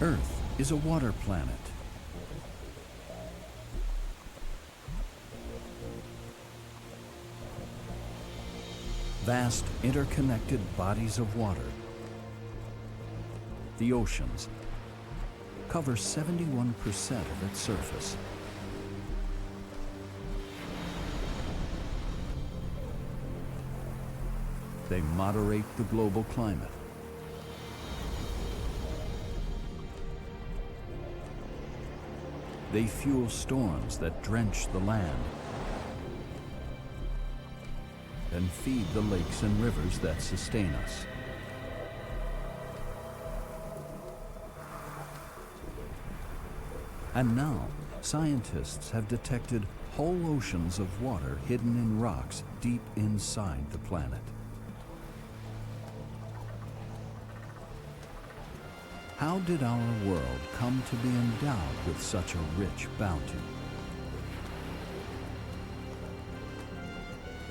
Earth is a water planet. Vast interconnected bodies of water, the oceans, cover 71% of its surface. They moderate the global climate. They fuel storms that drench the land and feed the lakes and rivers that sustain us. And now, scientists have detected whole oceans of water hidden in rocks deep inside the planet. How did our world come to be endowed with such a rich bounty?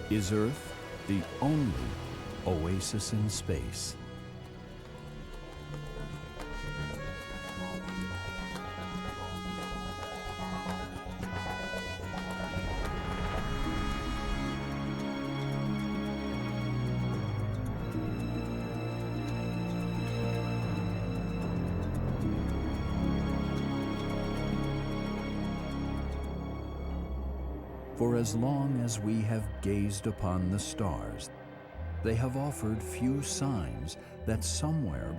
Is Earth the only oasis in space? For as long as we have gazed upon the stars, they have offered few signs that somewhere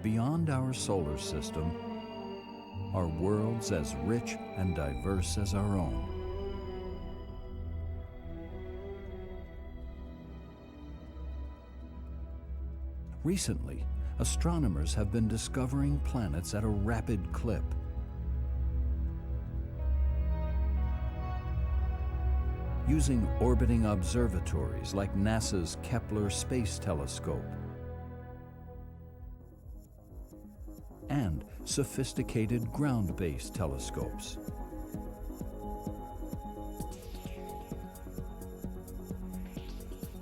beyond our solar system are worlds as rich and diverse as our own. Recently, astronomers have been discovering planets at a rapid clip. Using orbiting observatories like NASA's Kepler Space Telescope and sophisticated ground-based telescopes.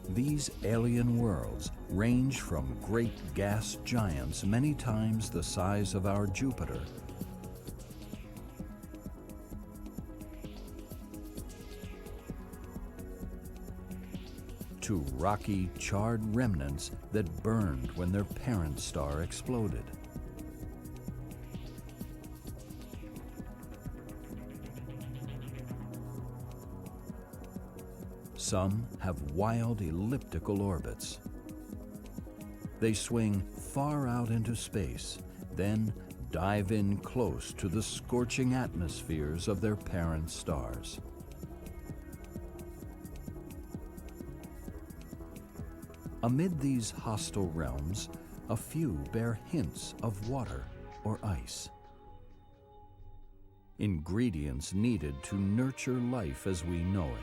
These alien worlds range from great gas giants many times the size of our Jupiter to rocky, charred remnants that burned when their parent star exploded. Some have wild elliptical orbits. They swing far out into space, then dive in close to the scorching atmospheres of their parent stars. Amid these hostile realms, a few bear hints of water or ice. Ingredients needed to nurture life as we know it.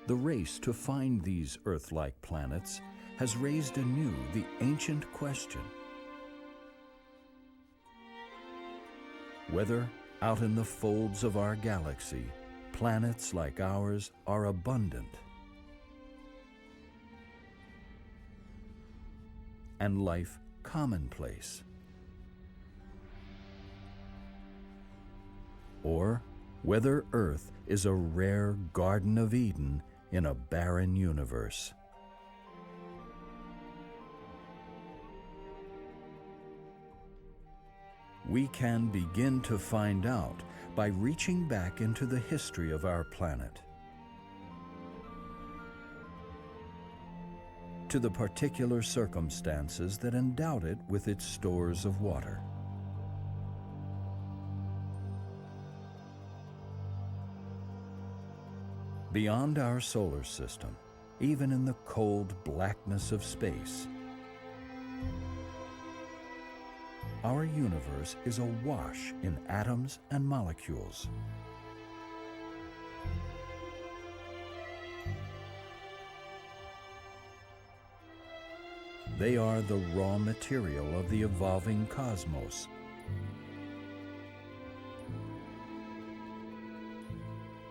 The race to find these Earth-like planets has raised anew the ancient question whether, out in the folds of our galaxy, planets like ours are abundant and life commonplace, or whether Earth is a rare Garden of Eden in a barren universe. We can begin to find out by reaching back into the history of our planet, to the particular circumstances that endowed it with its stores of water. Beyond our solar system, even in the cold blackness of space, our universe is awash in atoms and molecules. They are the raw material of the evolving cosmos,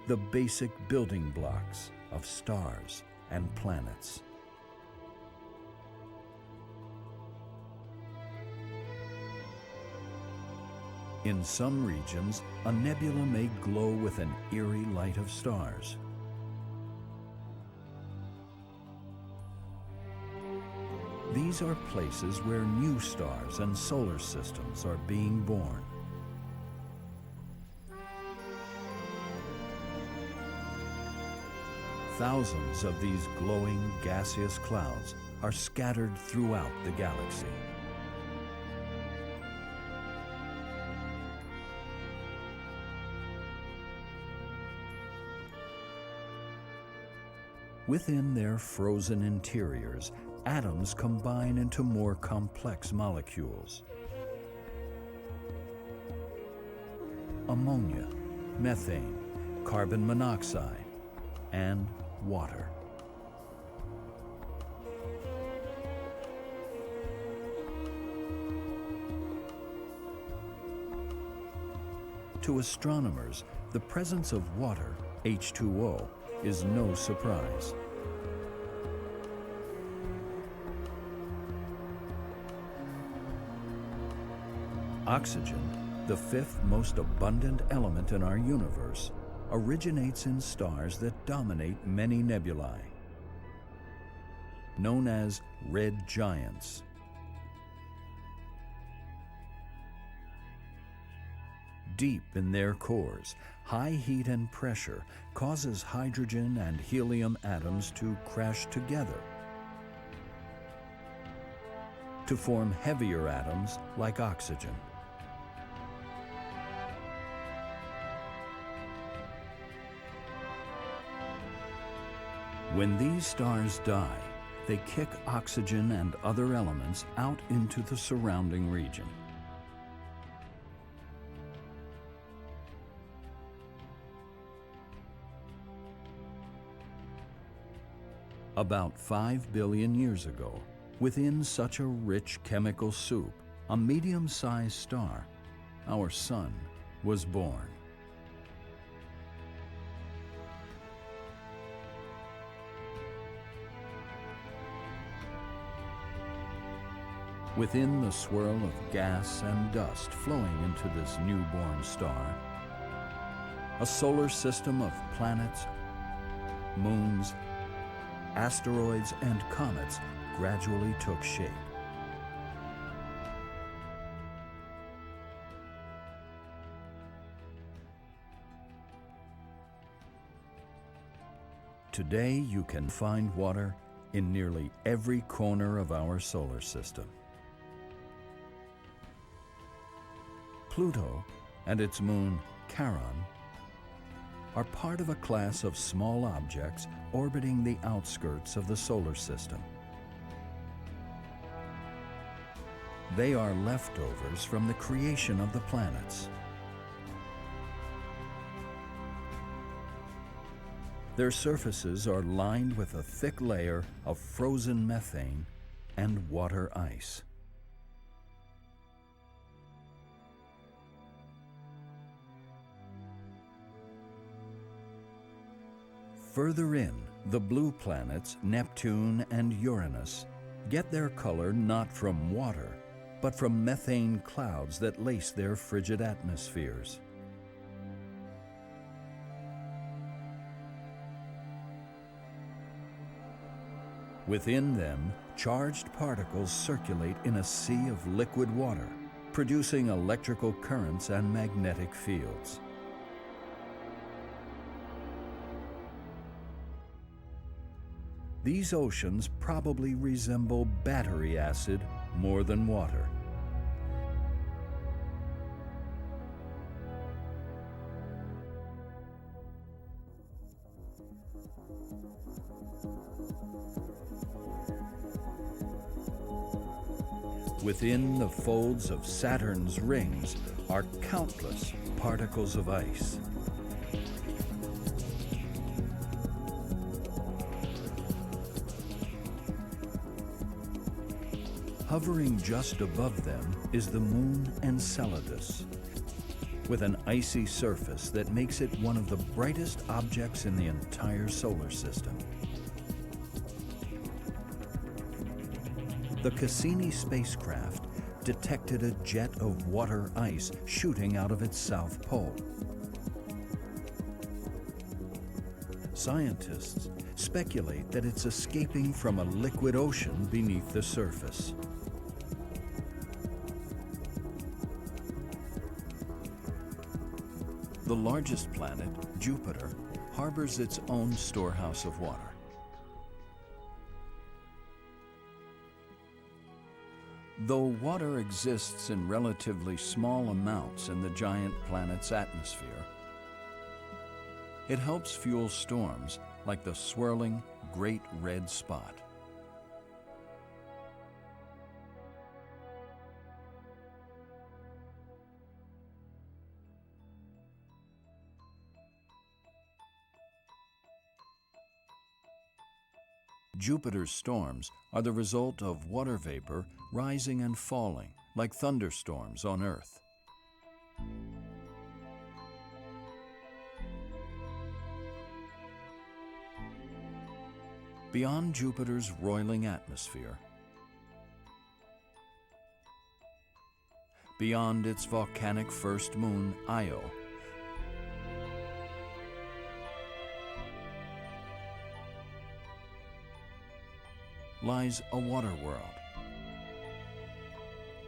the basic building blocks of stars and planets. In some regions, a nebula may glow with an eerie light of stars. These are places where new stars and solar systems are being born. Thousands of these glowing gaseous clouds are scattered throughout the galaxy. Within their frozen interiors, atoms combine into more complex molecules. Ammonia, methane, carbon monoxide, and water. To astronomers, the presence of water, H2O, is no surprise. Oxygen, the fifth most abundant element in our universe, originates in stars that dominate many nebulae, known as red giants. Deep in their cores, high heat and pressure causes hydrogen and helium atoms to crash together to form heavier atoms like oxygen. When these stars die, they kick oxygen and other elements out into the surrounding region. About 5 billion years ago, within such a rich chemical soup, a medium-sized star, our Sun, was born. Within the swirl of gas and dust flowing into this newborn star, a solar system of planets, moons, asteroids, and comets gradually took shape. Today, you can find water in nearly every corner of our solar system. Pluto and its moon, Charon, are part of a class of small objects orbiting the outskirts of the solar system. They are leftovers from the creation of the planets. Their surfaces are lined with a thick layer of frozen methane and water ice. Further in, the blue planets, Neptune and Uranus, get their color not from water, but from methane clouds that lace their frigid atmospheres. Within them, charged particles circulate in a sea of liquid water, producing electrical currents and magnetic fields. These oceans probably resemble battery acid more than water. Within the folds of Saturn's rings are countless particles of ice. Hovering just above them is the moon Enceladus. with an icy surface that makes it one of the brightest objects in the entire solar system. The Cassini spacecraft detected a jet of water ice shooting out of its south pole. Scientists speculate that it's escaping from a liquid ocean beneath the surface. The largest planet, Jupiter, harbors its own storehouse of water. Though water exists in relatively small amounts in the giant planet's atmosphere, it helps fuel storms like the swirling Great Red Spot. Jupiter's storms are the result of water vapor rising and falling like thunderstorms on Earth. Beyond Jupiter's roiling atmosphere, beyond its volcanic first moon, Io, lies a water world,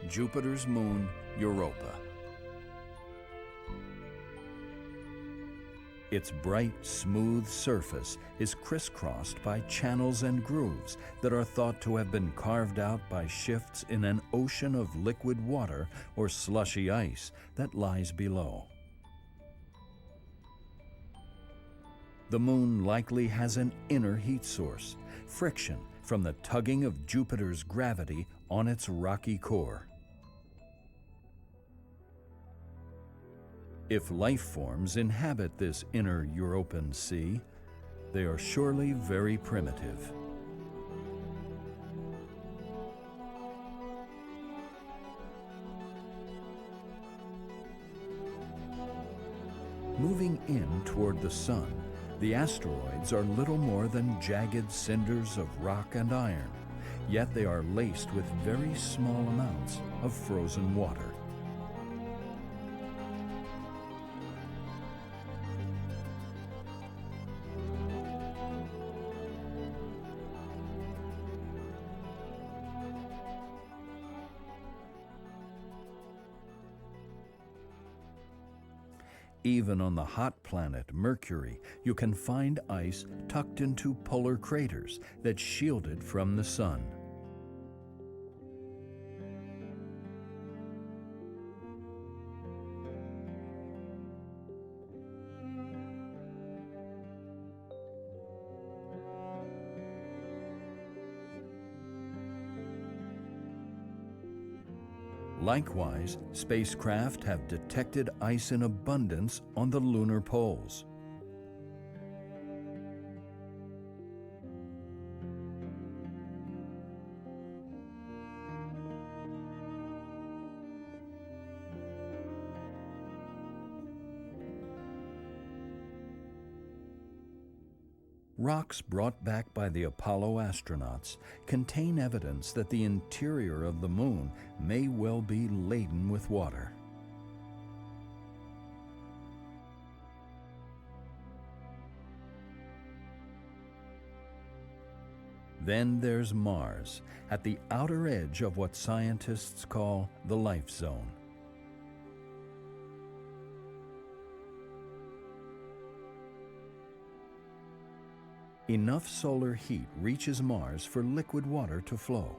Jupiter's moon, Europa. Its bright, smooth surface is crisscrossed by channels and grooves that are thought to have been carved out by shifts in an ocean of liquid water or slushy ice that lies below. The moon likely has an inner heat source, friction from the tugging of Jupiter's gravity on its rocky core. If life forms inhabit this inner European sea, they are surely very primitive. Moving in toward the sun, the asteroids are little more than jagged cinders of rock and iron, yet they are laced with very small amounts of frozen water. Even on the hot planet Mercury, you can find ice tucked into polar craters that shield it from the sun. Likewise, spacecraft have detected ice in abundance on the lunar poles. Rocks brought back by the Apollo astronauts contain evidence that the interior of the moon may well be laden with water. Then there's Mars, at the outer edge of what scientists call the life zone. Enough solar heat reaches Mars for liquid water to flow.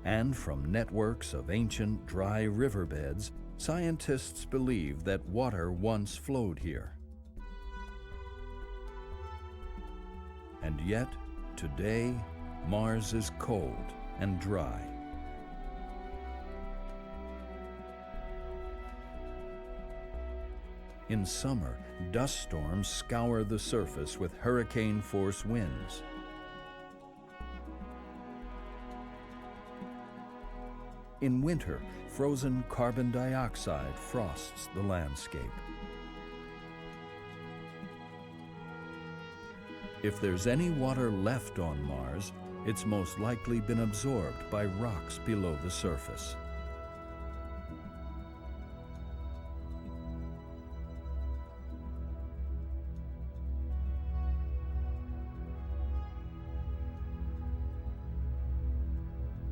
And from networks of ancient dry riverbeds, scientists believe that water once flowed here. And yet, today, Mars is cold and dry. In summer, dust storms scour the surface with hurricane-force winds. In winter, frozen carbon dioxide frosts the landscape. If there's any water left on Mars, it's most likely been absorbed by rocks below the surface.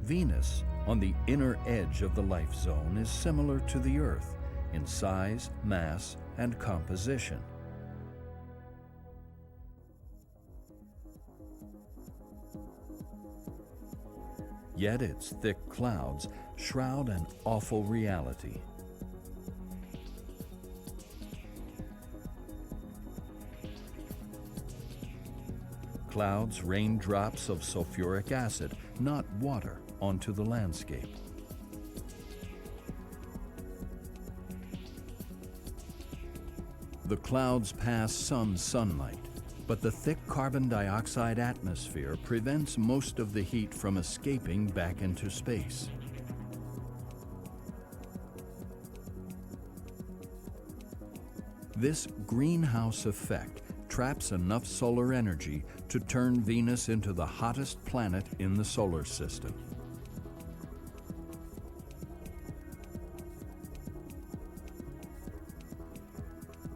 Venus, on the inner edge of the life zone, is similar to the Earth in size, mass, and composition. Yet its thick clouds shroud an awful reality. Clouds rain drops of sulfuric acid, not water, onto the landscape. The clouds pass some sunlight, but the thick carbon dioxide atmosphere prevents most of the heat from escaping back into space. This greenhouse effect traps enough solar energy to turn Venus into the hottest planet in the solar system.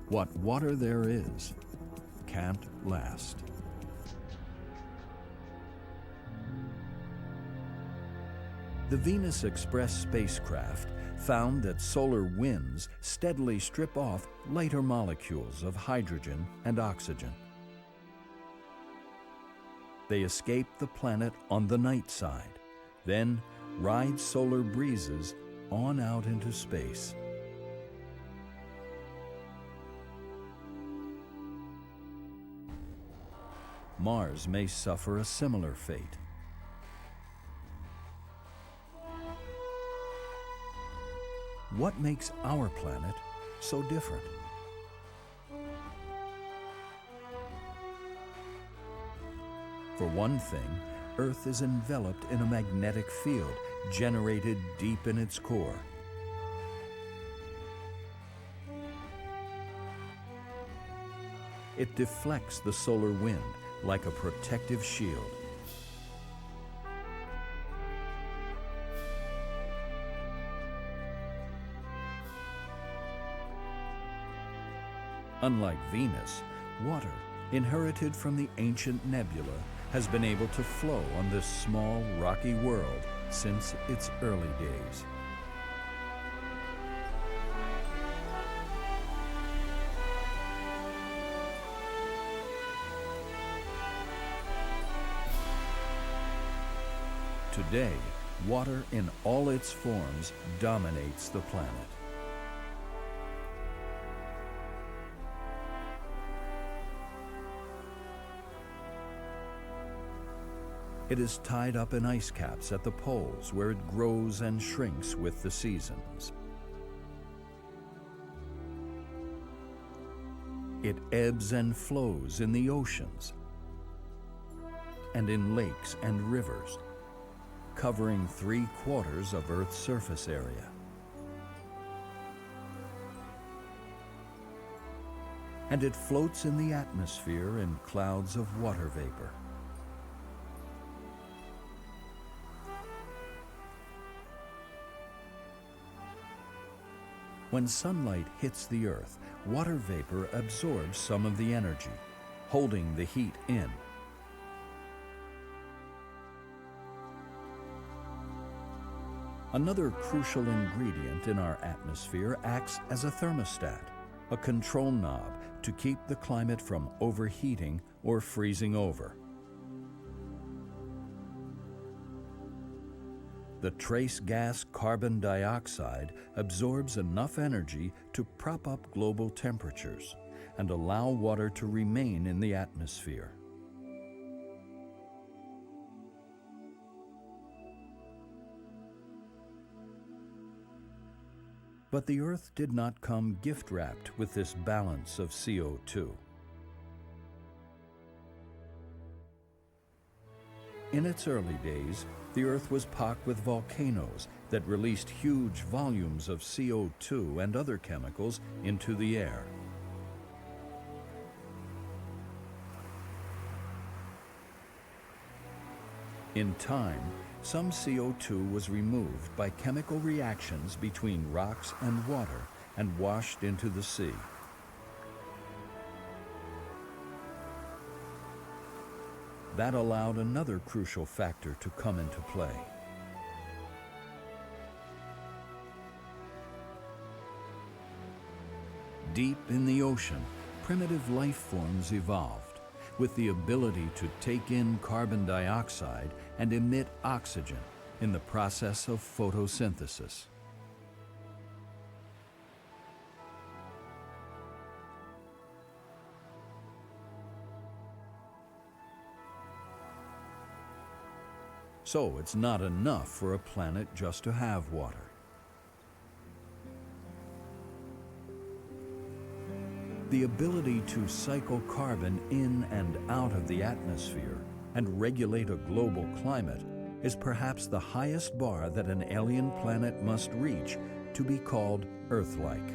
What water there is can't last. The Venus Express spacecraft found that solar winds steadily strip off lighter molecules of hydrogen and oxygen. They escape the planet on the night side, then ride solar breezes on out into space. Mars may suffer a similar fate. What makes our planet so different? For one thing, Earth is enveloped in a magnetic field generated deep in its core. It deflects the solar wind like a protective shield. Unlike Venus, water, inherited from the ancient nebula, has been able to flow on this small, rocky world since its early days. Today, water in all its forms dominates the planet. It is tied up in ice caps at the poles where it grows and shrinks with the seasons. It ebbs and flows in the oceans and in lakes and rivers, covering 3/4 of Earth's surface area. And it floats in the atmosphere in clouds of water vapor. When sunlight hits the Earth, water vapor absorbs some of the energy, holding the heat in. Another crucial ingredient in our atmosphere acts as a thermostat, a control knob to keep the climate from overheating or freezing over. The trace gas carbon dioxide absorbs enough energy to prop up global temperatures and allow water to remain in the atmosphere. But the Earth did not come gift-wrapped with this balance of CO2. In its early days, the Earth was pocked with volcanoes that released huge volumes of CO2 and other chemicals into the air. In time, some CO2 was removed by chemical reactions between rocks and water and washed into the sea. That allowed another crucial factor to come into play. Deep in the ocean, primitive life forms evolved, with the ability to take in carbon dioxide and emit oxygen in the process of photosynthesis. So it's not enough for a planet just to have water. The ability to cycle carbon in and out of the atmosphere and regulate a global climate is perhaps the highest bar that an alien planet must reach to be called Earth-like.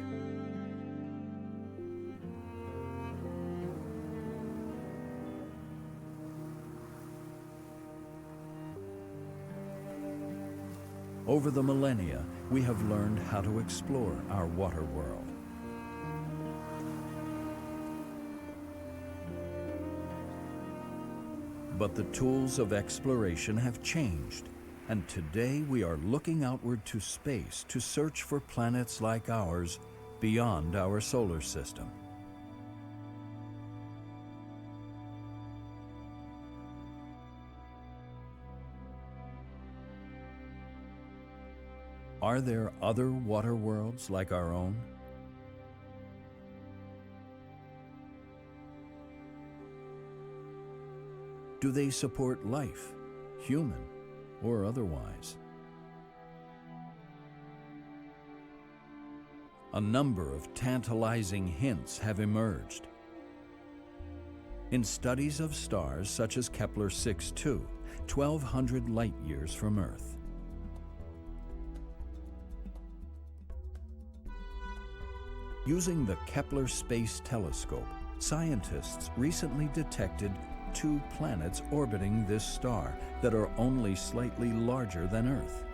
Over the millennia, we have learned how to explore our water world. But the tools of exploration have changed, and today we are looking outward to space to search for planets like ours beyond our solar system. Are there other water worlds like our own? Do they support life, human or otherwise? A number of tantalizing hints have emerged. In studies of stars such as Kepler 6b, 1,200 light-years from Earth. Using the Kepler Space Telescope, scientists recently detected 2 planets orbiting this star that are only slightly larger than Earth.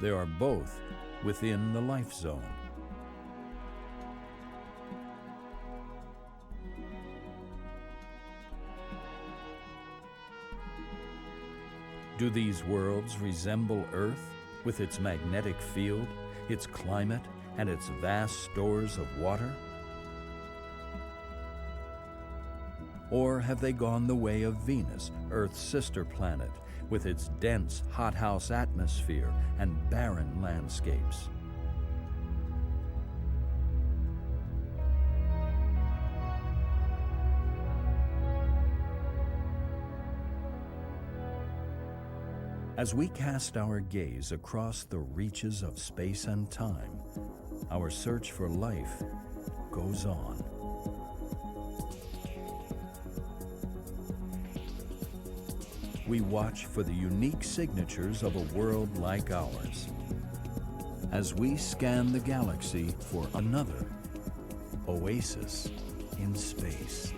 They are both within the life zone. Do these worlds resemble Earth with its magnetic field, its climate, and its vast stores of water? Or have they gone the way of Venus, Earth's sister planet, with its dense hothouse atmosphere and barren landscapes? As we cast our gaze across the reaches of space and time, our search for life goes on. We watch for the unique signatures of a world like ours, as we scan the galaxy for another oasis in space.